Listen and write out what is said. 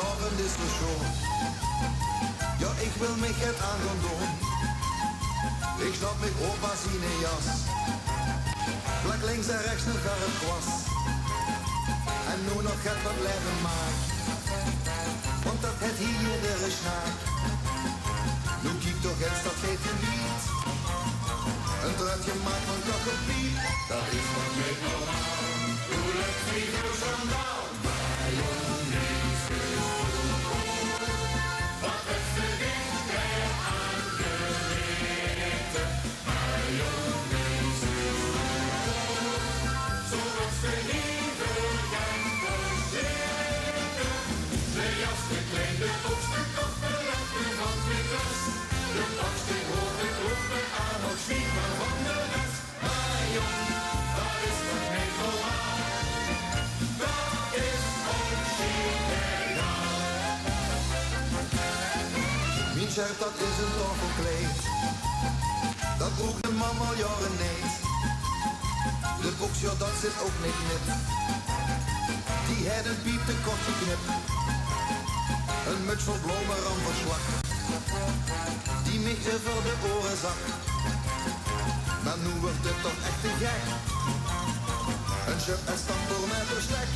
avond is zo schoon. Ja, ik wil me het aan gaan doen. Ik snap met opa's in een jas. Vlak links en rechts nog aan het was. En nu nog het wat blijven maken. Want dat het hier de snaak. Nu kijk toch eens dat geeft je niet. Een truitje maakt van kakkelpiep. Dat is nog niet normaal. Hoe het vliegen schandaal. Mayonaise is goed. Wat het verdient bij aangeweten. Mayonaise is goed. Zoals de lieve en verzekerd. De jas, de klein, de oogst, de kop, de rechter van de klas. De pakste hoge kloppen aan ons niet maar van de rest. Maar jong, dat is nog niet normaal. Dat is origineel. Mijn shirt dat is een tafelkleed. Dat droeg de man al jaren niet. De boxjot dat zit ook niet net. Die had een piep te kort geknipt. Een muts vol bloemen aan verslag. Die mij over de oren zak. Maar nu wordt het toch echt te gek. Een shirt en stamper met bestek.